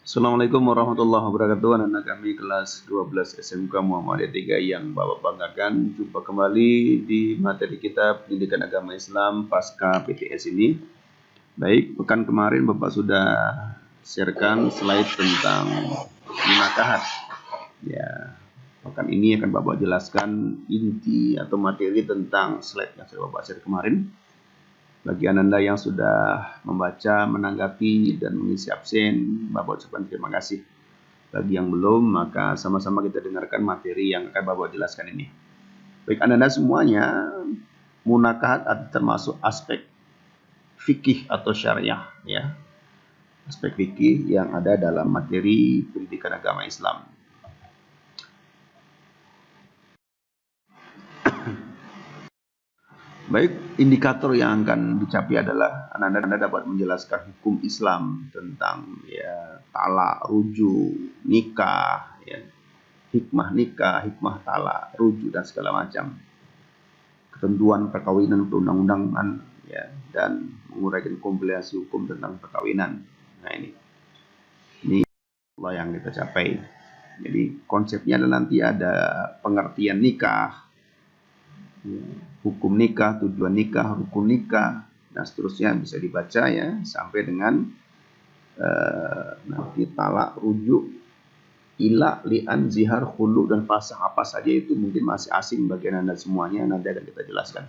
Assalamualaikum warahmatullahi wabarakatuh. Anak-anak kami kelas 12 SMK Muhammadiyah 3 yang Bapak banggakan. Jumpa kembali di materi kita Pendidikan Agama Islam pasca PTS ini. Baik, pekan kemarin Bapak sudah sharekan slide tentang munakahat. Ya, pekan ini akan Bapak jelaskan inti atau materi tentang slide yang sudah Bapak share kemarin. Bagi Anda yang sudah membaca, menanggapi, dan mengisi absen, Bapak ucapkan terima kasih. Bagi yang belum, maka sama-sama kita dengarkan materi yang akan Bapak jelaskan ini. Baik Anda semuanya, munakahat termasuk aspek fikih atau syariah, ya. Aspek fikih yang ada dalam materi pendidikan agama Islam. Baik, indikator yang akan dicapai adalah Anda dapat menjelaskan hukum Islam tentang talak, rujuk, nikah, hikmah talak, rujuk dan segala macam. Ketentuan perkawinan perundang-undangan, dan menguraikan kompilasi hukum tentang perkawinan. Nah ini Allah yang kita capai. Jadi konsepnya adalah nanti ada pengertian nikah, hukum nikah, tujuan nikah, rukun nikah, dan seterusnya bisa dibaca sampai dengan nanti talak, rujuk, ilak, li'an, zihar, khulu, dan fasakh apa saja itu mungkin masih asing bagi Anda semuanya, nanti akan kita jelaskan.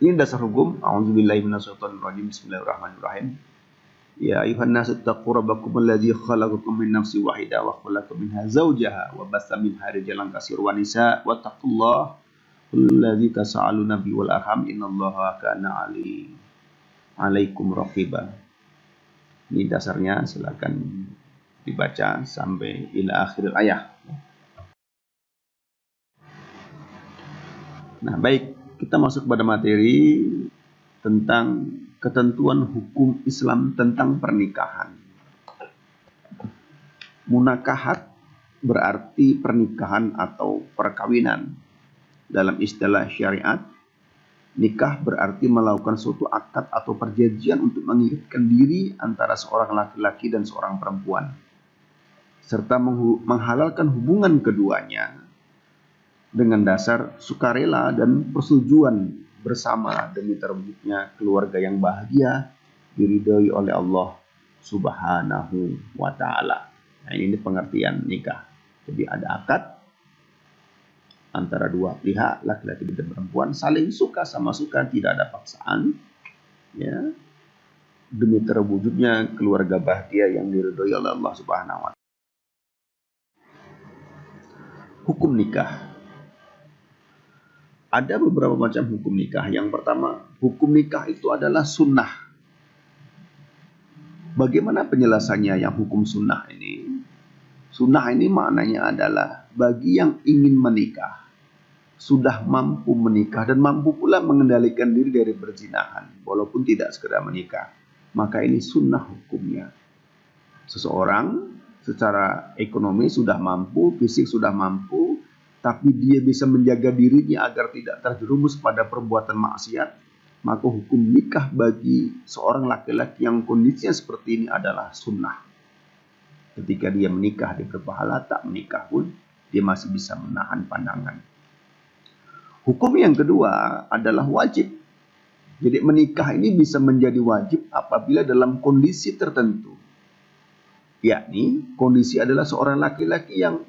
Ini dasar hukum. A'udzubillahi minasyaitonirrajim. Bismillahirrahmanirrahim. Ya ayuhan nasu taqu rabbakum alladzi khalaqakum min nafsin wahidah wa khalaqa minha zawjaha wa bassa minha rijalan katsiran wa nisaa wattaqullaha alladzi tasaaluna bihi wal arham innallaha kana alaikum raqiba. Ini dasarnya, silakan dibaca sampai ila akhir ayat. Nah, baik, kita masuk pada materi tentang ketentuan hukum Islam tentang pernikahan. Munakahat berarti pernikahan atau perkawinan. Dalam istilah syariat, nikah berarti melakukan suatu akad atau perjanjian untuk mengikatkan diri antara seorang laki-laki dan seorang perempuan, serta menghalalkan hubungan keduanya dengan dasar sukarela dan persetujuan bersama demi terwujudnya keluarga yang bahagia diridhoi oleh Allah Subhanahu wa ta'ala. Nah, ini pengertian nikah. Jadi ada akad antara dua pihak, laki-laki dan perempuan, saling suka sama suka, tidak ada paksaan, demi terwujudnya keluarga bahagia yang diridhoi oleh Allah Subhanahu wa ta'ala. Hukum nikah. Ada beberapa macam hukum nikah. Yang pertama, hukum nikah itu adalah sunnah. Bagaimana penjelasannya yang hukum sunnah ini? Sunnah ini maknanya adalah bagi yang ingin menikah, sudah mampu menikah dan mampu pula mengendalikan diri dari perzinahan, walaupun tidak sekedar menikah, maka ini sunnah hukumnya. Seseorang secara ekonomi sudah mampu, fisik sudah mampu, tapi dia bisa menjaga dirinya agar tidak terjerumus pada perbuatan maksiat, maka hukum nikah bagi seorang laki-laki yang kondisinya seperti ini adalah sunnah. Ketika dia menikah, dia berpahala, tak menikah pun dia masih bisa menahan pandangan. Hukum yang kedua adalah wajib. Jadi menikah ini bisa menjadi wajib apabila dalam kondisi tertentu. Yakni kondisi adalah seorang laki-laki yang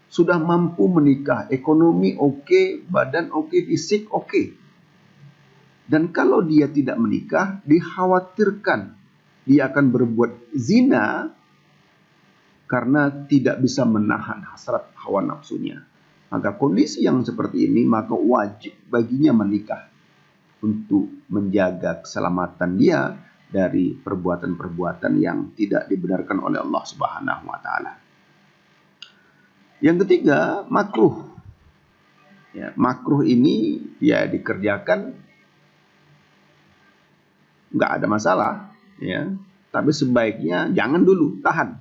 sudah mampu menikah, ekonomi oke, badan oke, fisik oke. Dan kalau dia tidak menikah, dikhawatirkan dia akan berbuat zina karena tidak bisa menahan hasrat hawa nafsunya. Maka kondisi yang seperti ini, maka wajib baginya menikah untuk menjaga keselamatan dia dari perbuatan-perbuatan yang tidak dibenarkan oleh Allah Subhanahu wa ta'ala. Yang ketiga, makruh. Makruh ini dikerjakan nggak ada masalah, tapi sebaiknya jangan dulu, tahan.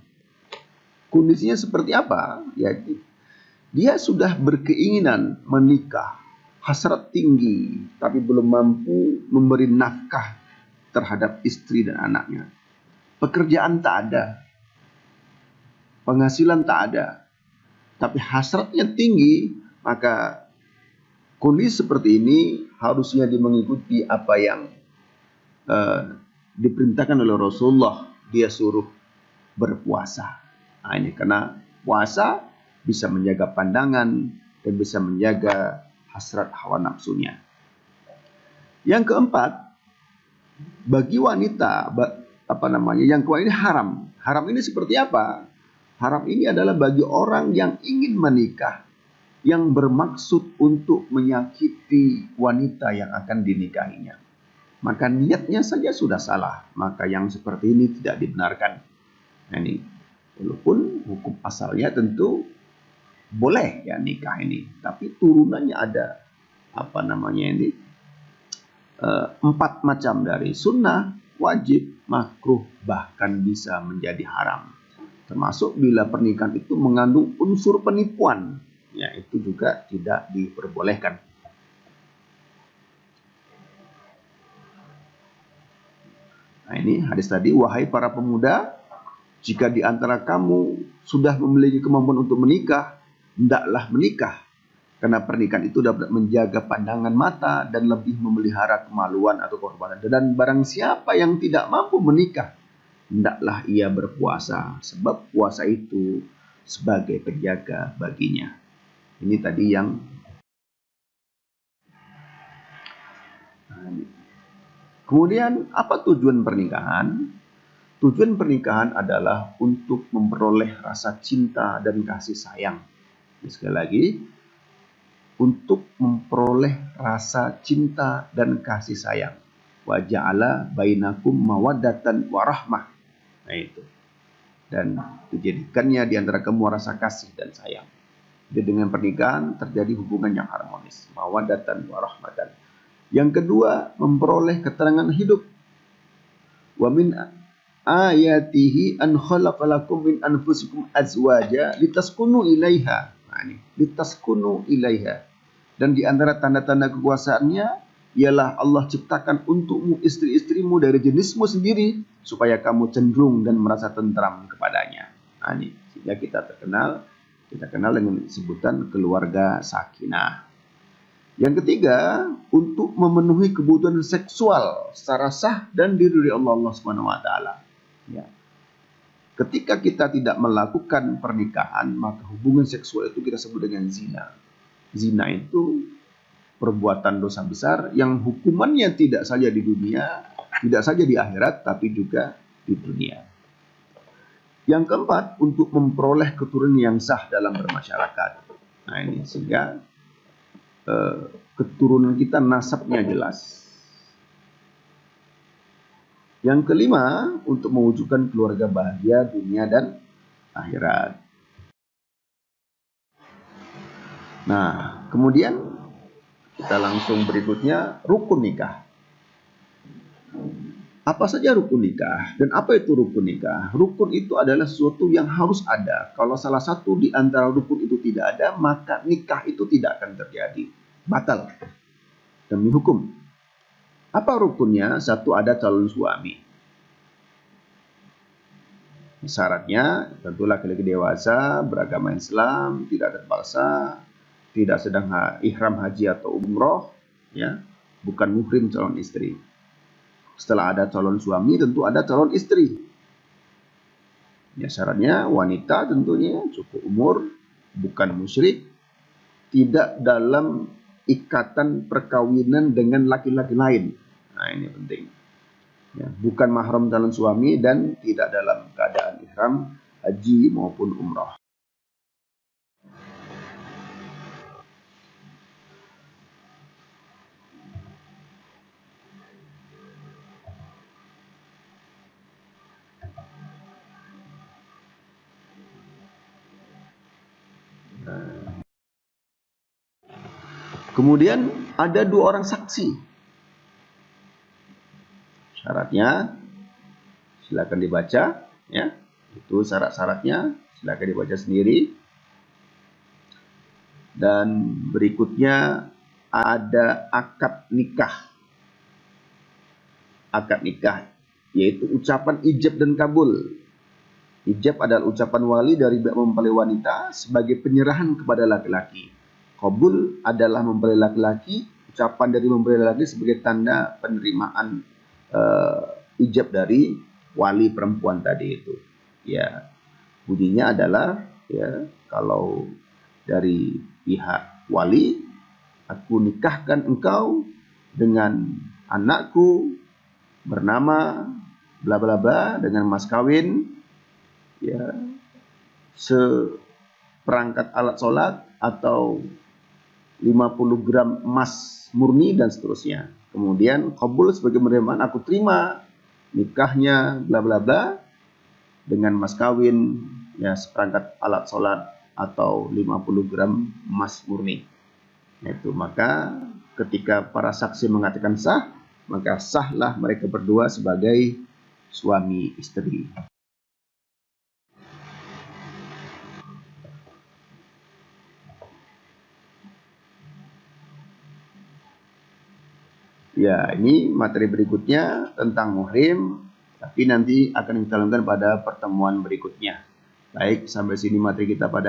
Kondisinya seperti apa? Dia sudah berkeinginan menikah, hasrat tinggi tapi belum mampu memberi nafkah terhadap istri dan anaknya. Pekerjaan tak ada, penghasilan tak ada, tapi hasratnya tinggi, maka kondisi seperti ini harusnya mengikuti apa yang diperintahkan oleh Rasulullah. Dia suruh berpuasa. Nah, ini karena puasa bisa menjaga pandangan dan bisa menjaga hasrat hawa nafsunya. Yang keempat, bagi wanita yang keluar ini haram. Haram ini seperti apa? Haram ini adalah bagi orang yang ingin menikah, yang bermaksud untuk menyakiti wanita yang akan dinikahinya. Maka niatnya saja sudah salah. Maka yang seperti ini tidak dibenarkan. Nah, ini walaupun hukum asalnya tentu boleh ya nikah ini, tapi turunannya ada empat macam dari sunnah, wajib, makruh, bahkan bisa menjadi haram. Termasuk bila pernikahan itu mengandung unsur penipuan, ya itu juga tidak diperbolehkan. Nah, ini hadis tadi, wahai para pemuda, jika di antara kamu sudah memiliki kemampuan untuk menikah, hendaklah menikah. Karena pernikahan itu dapat menjaga pandangan mata dan lebih memelihara kemaluan atau kehormatan. Dan barang siapa yang tidak mampu menikah, hendaklah ia berpuasa. Sebab puasa itu sebagai penjaga baginya. Ini tadi yang kemudian apa tujuan pernikahan? Tujuan pernikahan adalah untuk memperoleh rasa cinta dan kasih sayang. Sekali lagi, untuk memperoleh rasa cinta dan kasih sayang. Wa ja'ala bainakum mawaddatan wa rahmah. Nah itu. Dan dijadikannya di antara kamu rasa kasih dan sayang. Jadi dengan pernikahan terjadi hubungan yang harmonis. Mawaddatan wa rahmatan. Yang kedua, memperoleh keterangan hidup. Wa min ayatihi an khalaqalakum min anfusikum azwaja litaskunu ilaiha. Nah, ini, litaskunu ilaiha. Dan di antara tanda-tanda kekuasaannya ialah Allah ciptakan untukmu istri-istrimu dari jenismu sendiri supaya kamu cenderung dan merasa tentram kepadanya. Nah, ini sehingga kita kenal dengan sebutan keluarga sakinah. Yang ketiga, untuk memenuhi kebutuhan seksual secara sah dan diridhoi Allah Subhanahu wa taala. Ya. Ketika kita tidak melakukan pernikahan, maka hubungan seksual itu kita sebut dengan zina. Zina itu perbuatan dosa besar yang hukumannya tidak saja di dunia, tidak saja di akhirat, tapi juga di dunia. Yang keempat, untuk memperoleh keturunan yang sah dalam bermasyarakat. Nah ini sehingga keturunan kita nasabnya jelas. Yang kelima, untuk mewujudkan keluarga bahagia dunia dan akhirat. Nah, kemudian kita langsung berikutnya, rukun nikah. Apa saja rukun nikah dan apa itu rukun nikah? Rukun itu adalah sesuatu yang harus ada. Kalau salah satu di antara rukun itu tidak ada, maka nikah itu tidak akan terjadi. Batal demi hukum. Apa rukunnya? Satu, ada calon suami. Syaratnya tentu laki-laki dewasa, beragama Islam, tidak terpaksa, tidak sedang ihram haji atau umroh, ya, bukan muhrim calon istri. Setelah ada calon suami, tentu ada calon istri. Ya, syaratnya wanita tentunya cukup umur, bukan musyrik, tidak dalam ikatan perkawinan dengan laki-laki lain. Nah, ini penting. Ya, bukan mahram calon suami dan tidak dalam keadaan ihram haji maupun umrah. Kemudian ada dua orang saksi. Syaratnya silakan dibaca, ya. Itu syarat-syaratnya, silakan dibaca sendiri. Dan berikutnya ada akad nikah. Akad nikah yaitu ucapan ijab dan kabul. Ijab adalah ucapan wali dari pihak mempelai wanita sebagai penyerahan kepada laki-laki. Kabul adalah mempelai laki-laki, ucapan dari mempelai laki sebagai tanda penerimaan ijab dari wali perempuan tadi itu. Ya, bunyinya adalah ya, kalau dari pihak wali, aku nikahkan engkau dengan anakku bernama bla bla bla dengan mas kawin ya seperangkat alat sholat atau 50 gram emas murni dan seterusnya. Kemudian qabul sebagai penerimaan, aku terima nikahnya bla bla bla dengan mas kawin ya seperangkat alat sholat atau 50 gram emas murni. Itu maka ketika para saksi mengatakan sah, maka sahlah mereka berdua sebagai suami istri. Ya, ini materi berikutnya tentang muhrim, tapi nanti akan kita lanjutkan pada pertemuan berikutnya. Baik, sampai sini materi kita pada